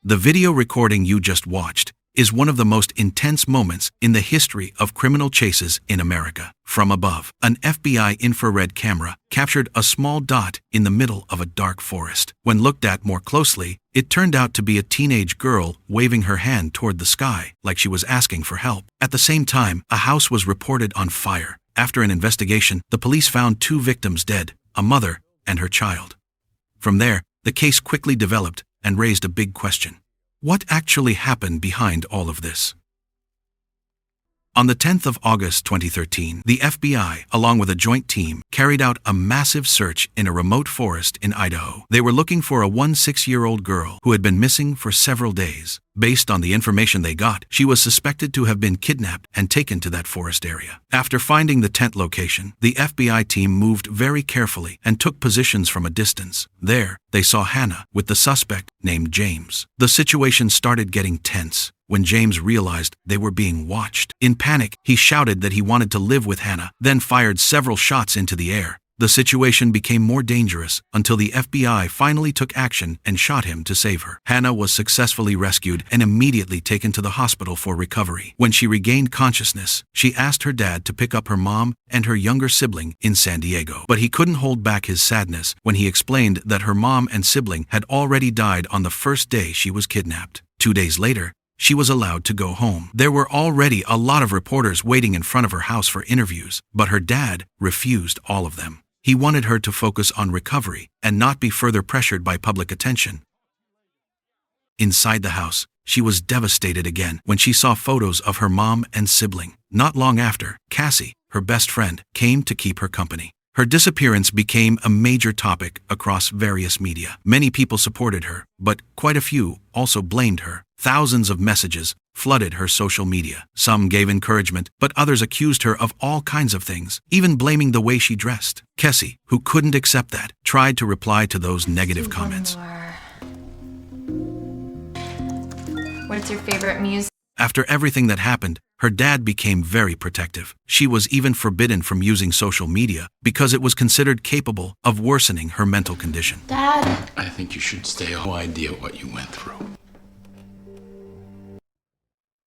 The video recording you just watched is one of the most intense moments in the history of criminal chases in America. From above, an FBI infrared camera captured a small dot in the middle of a dark forest. When looked at more closely, it turned out to be a teenage girl waving her hand toward the sky like she was asking for help. At the same time, a house was reported on fire. After an investigation, the police found 2 victims dead, a mother and her child. From there, the case quickly developed and raised a big question. What actually happened behind all of this? On the 10th of August 2013, the FBI, along with a joint team, carried out a massive search in a remote forest in Idaho. They were looking for a 16-year-old girl who had been missing for several days. Based on the information they got, she was suspected to have been kidnapped and taken to that forest area. After finding the tent location, the FBI team moved very carefully and took positions from a distance. There, they saw Hannah with the suspect named James. The situation started getting tense when James realized they were being watched. In panic, he shouted that he wanted to live with Hannah, then fired several shots into the air. The situation became more dangerous until the FBI finally took action and shot him to save her. Hannah was successfully rescued and immediately taken to the hospital for recovery. When she regained consciousness, she asked her dad to pick up her mom and her younger sibling in San Diego. But he couldn't hold back his sadness when he explained that her mom and sibling had already died on the first day she was kidnapped. 2 days later, she was allowed to go home. There were already a lot of reporters waiting in front of her house for interviews, but her dad refused all of them. He wanted her to focus on recovery and not be further pressured by public attention. Inside the house, she was devastated again when she saw photos of her mom and sibling. Not long after, Cassie, her best friend, came to keep her company. Her disappearance became a major topic across various media. Many people supported her, but quite a few also blamed her. Thousands of messages flooded her social media. Some gave encouragement, but others accused her of all kinds of things, even blaming the way she dressed. Cassie, who couldn't accept that, tried to reply to those negative comments. What's your favorite music? After everything that happened, her dad became very protective. She was even forbidden from using social media because it was considered capable of worsening her mental condition. Dad! I think you should stay. No idea what you went through.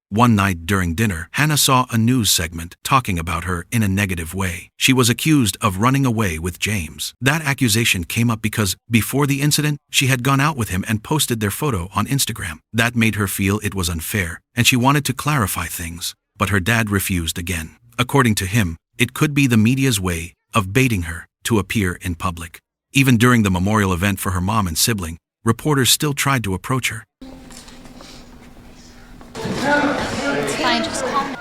One night during dinner, Hannah saw a news segment talking about her in a negative way. She was accused of running away with James. That accusation came up because, before the incident, she had gone out with him and posted their photo on Instagram. That made her feel it was unfair, and she wanted to clarify things. But her dad refused again. According to him, it could be the media's way of baiting her to appear in public. Even during the memorial event for her mom and sibling, reporters still tried to approach her. It's fine, just call me.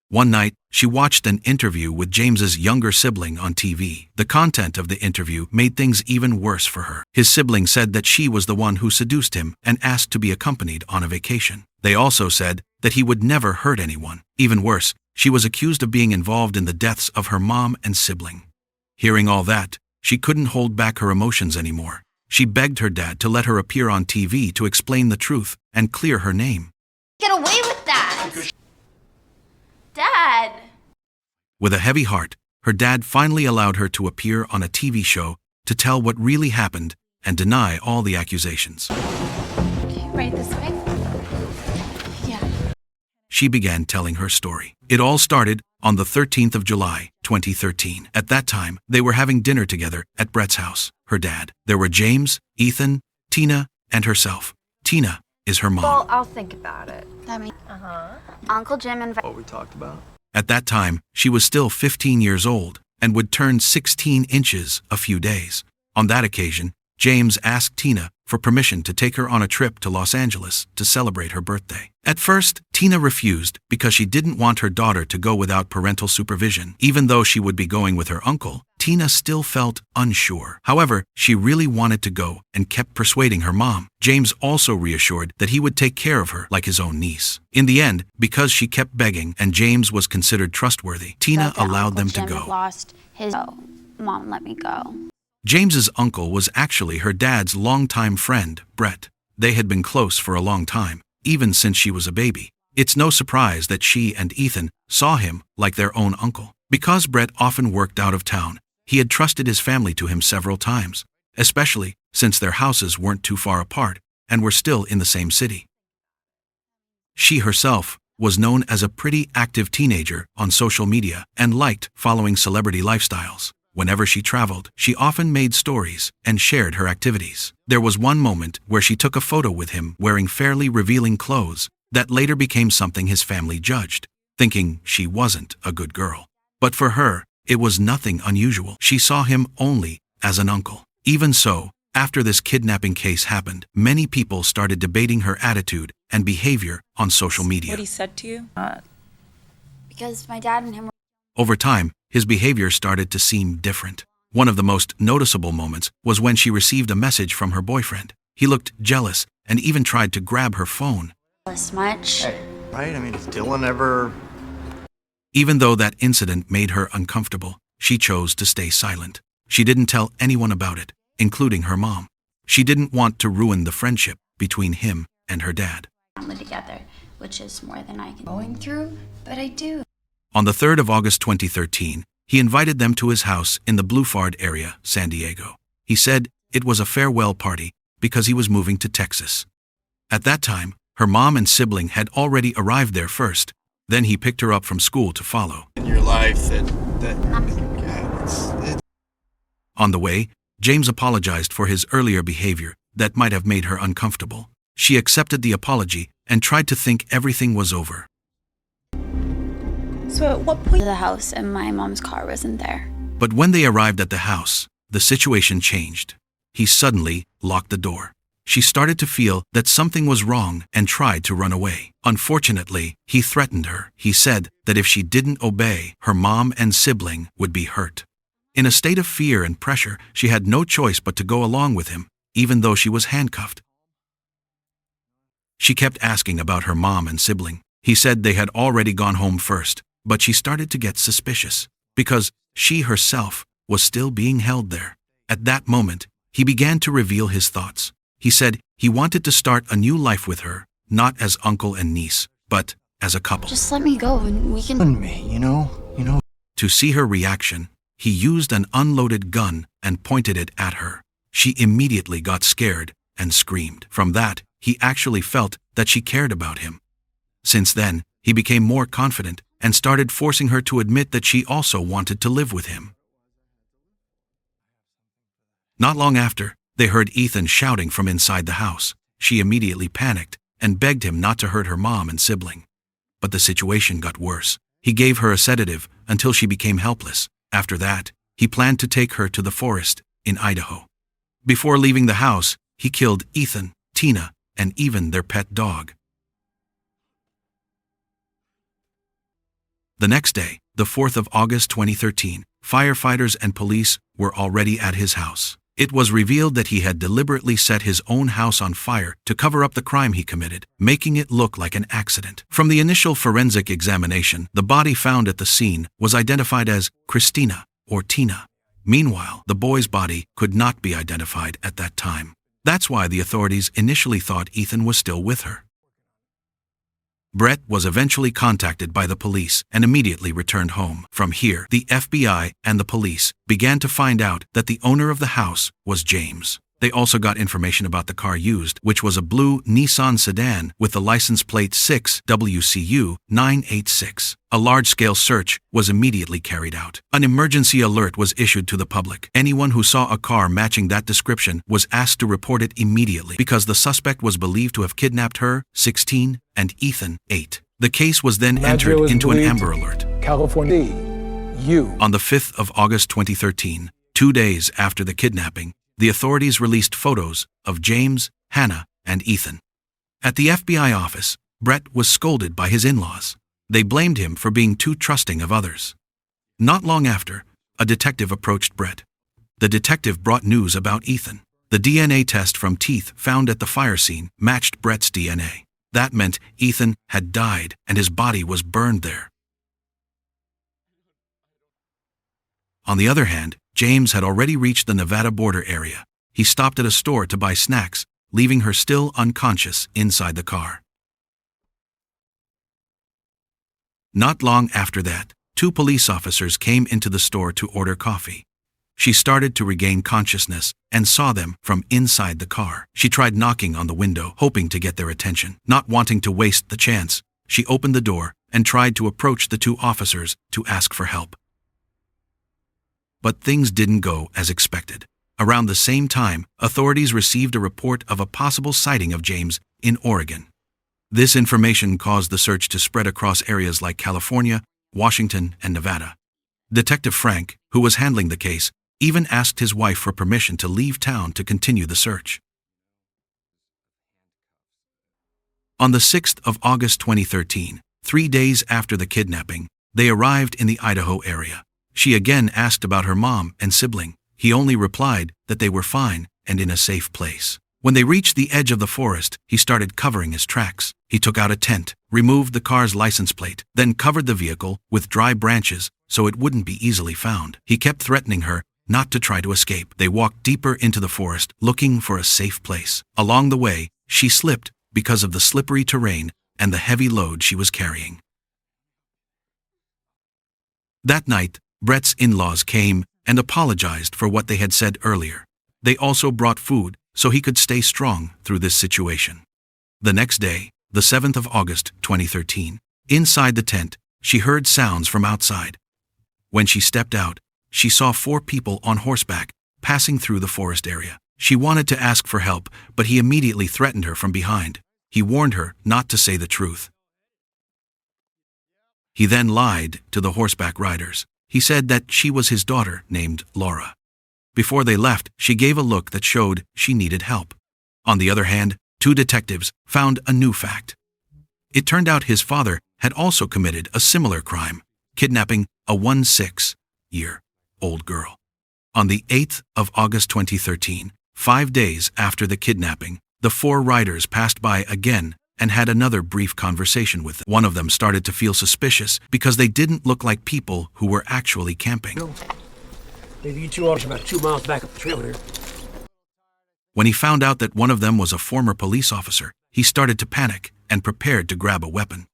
One night, she watched an interview with James's younger sibling on TV. The content of the interview made things even worse for her. His sibling said that she was the one who seduced him and asked to be accompanied on a vacation. They also said that he would never hurt anyone. Even worse, she was accused of being involved in the deaths of her mom and sibling. Hearing all that, she couldn't hold back her emotions anymore. She begged her dad to let her appear on TV to explain the truth and clear her name. Get away with that! Dad! With a heavy heart, her dad finally allowed her to appear on a TV show to tell what really happened and deny all the accusations. Okay, right this way. Yeah. She began telling her story. It all started on the 13th of July, 2013. At that time, they were having dinner together at Brett's house, her dad. There were James, Ethan, Tina, and herself. Tina is her mom. Well, I'll think about it. That means Uncle Jim invited. What we talked about? At that time, she was still 15 years old and would turn 16 inches a few days. On that occasion, James asked Tina for permission to take her on a trip to Los Angeles to celebrate her birthday. At first, Tina refused because she didn't want her daughter to go without parental supervision. Even though she would be going with her uncle, Tina still felt unsure. However, she really wanted to go and kept persuading her mom. James also reassured that he would take care of her like his own niece. In the end, because she kept begging and James was considered trustworthy, Tina allowed them to go. Lost his. Oh, Mom, let me go. James's uncle was actually her dad's longtime friend, Brett. They had been close for a long time, even since she was a baby. It's no surprise that she and Ethan saw him like their own uncle. Because Brett often worked out of town, he had trusted his family to him several times, especially since their houses weren't too far apart and were still in the same city. She herself was known as a pretty active teenager on social media and liked following celebrity lifestyles. Whenever she traveled, she often made stories and shared her activities. There was one moment where she took a photo with him wearing fairly revealing clothes that later became something his family judged, thinking she wasn't a good girl. But for her, it was nothing unusual. She saw him only as an uncle. Even so, after this kidnapping case happened, many people started debating her attitude and behavior on social media. What he said to you? Because my dad and him were Over time, his behavior started to seem different. One of the most noticeable moments was when she received a message from her boyfriend. He looked jealous and even tried to grab her phone. this much. Right? I mean, does Dylan ever... Even though that incident made her uncomfortable, she chose to stay silent. She didn't tell anyone about it, including her mom. She didn't want to ruin the friendship between him and her dad. Family together, which is more than I can. Going through, but I do. On the 3rd of August 2013, he invited them to his house in the Bluefard area, San Diego. He said it was a farewell party because he was moving to Texas. At that time, her mom and sibling had already arrived there first. Then he picked her up from school to follow. in your life that God, it's On the way, James apologized for his earlier behavior that might have made her uncomfortable. She accepted the apology and tried to think everything was over. So at what point? To the house, and my mom's car wasn't there. But when they arrived at the house, the situation changed. He suddenly locked the door. She started to feel that something was wrong and tried to run away. Unfortunately, he threatened her. He said that if she didn't obey, her mom and sibling would be hurt. In a state of fear and pressure, she had no choice but to go along with him, even though she was handcuffed. She kept asking about her mom and sibling. He said they had already gone home first, but she started to get suspicious because she herself was still being held there. At that moment, he began to reveal his thoughts. He said he wanted to start a new life with her, not as uncle and niece, but as a couple. Just let me go and we can. on me, you know? To see her reaction, he used an unloaded gun and pointed it at her. She immediately got scared and screamed. From that, he actually felt that she cared about him. Since then, he became more confident and started forcing her to admit that she also wanted to live with him. Not long after, they heard Ethan shouting from inside the house. She immediately panicked and begged him not to hurt her mom and sibling. But the situation got worse. He gave her a sedative until she became helpless. After that, he planned to take her to the forest in Idaho. Before leaving the house, he killed Ethan, Tina, and even their pet dog. The next day, the 4th of August 2013, firefighters and police were already at his house. It was revealed that he had deliberately set his own house on fire to cover up the crime he committed, making it look like an accident. From the initial forensic examination, the body found at the scene was identified as Christina or Tina. Meanwhile, the boy's body could not be identified at that time. That's why the authorities initially thought Ethan was still with her. Brett was eventually contacted by the police and immediately returned home. From here, the FBI and the police began to find out that the owner of the house was James. They also got information about the car used, which was a blue Nissan sedan with the license plate 6WCU 986. A large-scale search was immediately carried out. An emergency alert was issued to the public. Anyone who saw a car matching that description was asked to report it immediately because the suspect was believed to have kidnapped her, 16, and Ethan, 8. The case was then entered into an Amber Alert. California, you. On the 5th of August 2013, 2 days after the kidnapping, the authorities released photos of James, Hannah, and Ethan. At the FBI office, Brett was scolded by his in-laws. They blamed him for being too trusting of others. Not long after, a detective approached Brett. The detective brought news about Ethan. The DNA test from teeth found at the fire scene matched Brett's DNA. That meant Ethan had died and his body was burned there. On the other hand, James had already reached the Nevada border area. He stopped at a store to buy snacks, leaving her still unconscious inside the car. Not long after that, 2 police officers came into the store to order coffee. She started to regain consciousness and saw them from inside the car. She tried knocking on the window, hoping to get their attention. Not wanting to waste the chance, she opened the door and tried to approach the two officers to ask for help. But things didn't go as expected. Around the same time, authorities received a report of a possible sighting of James in Oregon. This information caused the search to spread across areas like California, Washington, and Nevada. Detective Frank, who was handling the case, even asked his wife for permission to leave town to continue the search. On the 6th of August 2013, 3 days after the kidnapping, they arrived in the Idaho area. She again asked about her mom and sibling. He only replied that they were fine and in a safe place. When they reached the edge of the forest, he started covering his tracks. He took out a tent, removed the car's license plate, then covered the vehicle with dry branches so it wouldn't be easily found. He kept threatening her not to try to escape. They walked deeper into the forest, looking for a safe place. Along the way, she slipped because of the slippery terrain and the heavy load she was carrying. That night, Brett's in-laws came and apologized for what they had said earlier. They also brought food so he could stay strong through this situation. The next day, the 7th of August 2013, inside the tent, she heard sounds from outside. When she stepped out, she saw 4 people on horseback passing through the forest area. She wanted to ask for help, but he immediately threatened her from behind. He warned her not to say the truth. He then lied to the horseback riders. He said that she was his daughter named Laura. Before they left, she gave a look that showed she needed help. On the other hand, 2 detectives found a new fact. It turned out his father had also committed a similar crime, kidnapping a 16-year-old girl. On the 8th of August 2013, 5 days after the kidnapping, the 4 riders passed by again and had another brief conversation with them. One of them started to feel suspicious because they didn't look like people who were actually camping. Maybe you 2 are about 2 miles back up the trail here. When he found out that one of them was a former police officer, he started to panic and prepared to grab a weapon.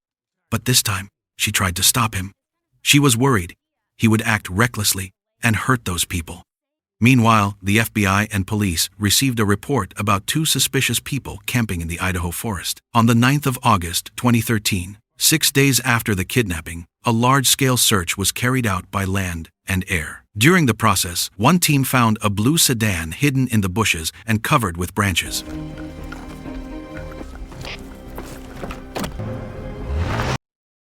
But this time, she tried to stop him. She was worried he would act recklessly and hurt those people. Meanwhile, the FBI and police received a report about 2 suspicious people camping in the Idaho forest. On the 9th of August 2013, 6 days after the kidnapping, a large-scale search was carried out by land and air. During the process, one team found a blue sedan hidden in the bushes and covered with branches.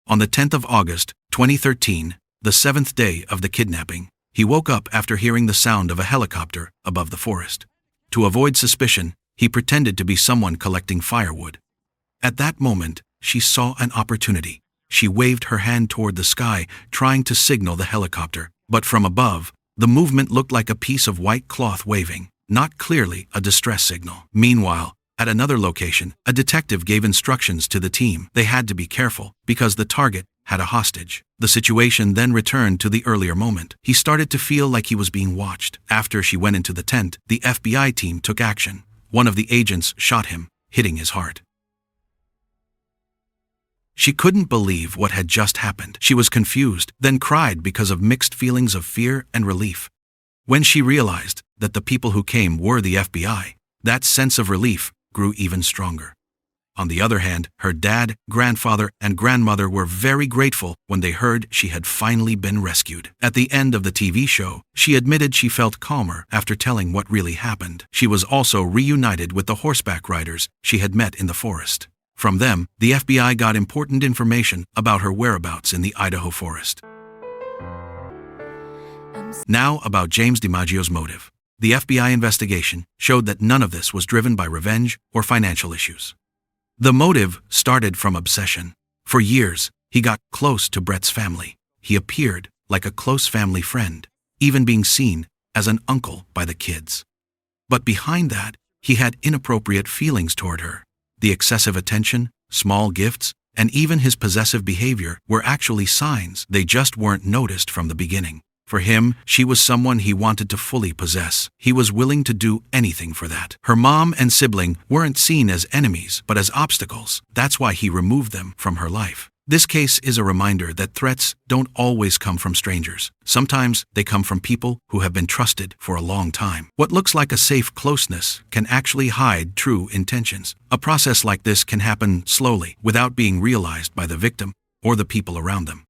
On the 10th of August 2013, the 7th day of the kidnapping, he woke up after hearing the sound of a helicopter above the forest. To avoid suspicion, he pretended to be someone collecting firewood. At that moment, she saw an opportunity. She waved her hand toward the sky, trying to signal the helicopter. But from above, the movement looked like a piece of white cloth waving, not clearly a distress signal. Meanwhile, at another location, a detective gave instructions to the team. They had to be careful because the target had a hostage. The situation then returned to the earlier moment. He started to feel like he was being watched. After she went into the tent, the FBI team took action. One of the agents shot him, hitting his heart. She couldn't believe what had just happened. She was confused, then cried because of mixed feelings of fear and relief. When she realized that the people who came were the FBI, that sense of relief grew even stronger. On the other hand, her dad, grandfather, and grandmother were very grateful when they heard she had finally been rescued. At the end of the TV show, she admitted she felt calmer after telling what really happened. She was also reunited with the horseback riders she had met in the forest. From them, the FBI got important information about her whereabouts in the Idaho forest. Now about James DiMaggio's motive. The FBI investigation showed that none of this was driven by revenge or financial issues. The motive started from obsession. For years, he got close to Brett's family. He appeared like a close family friend, even being seen as an uncle by the kids. But behind that, he had inappropriate feelings toward her. The excessive attention, small gifts, and even his possessive behavior were actually signs. They just weren't noticed from the beginning. For him, she was someone he wanted to fully possess. He was willing to do anything for that. Her mom and sibling weren't seen as enemies, but as obstacles. That's why he removed them from her life. This case is a reminder that threats don't always come from strangers. Sometimes they come from people who have been trusted for a long time. What looks like a safe closeness can actually hide true intentions. A process like this can happen slowly, without being realized by the victim or the people around them.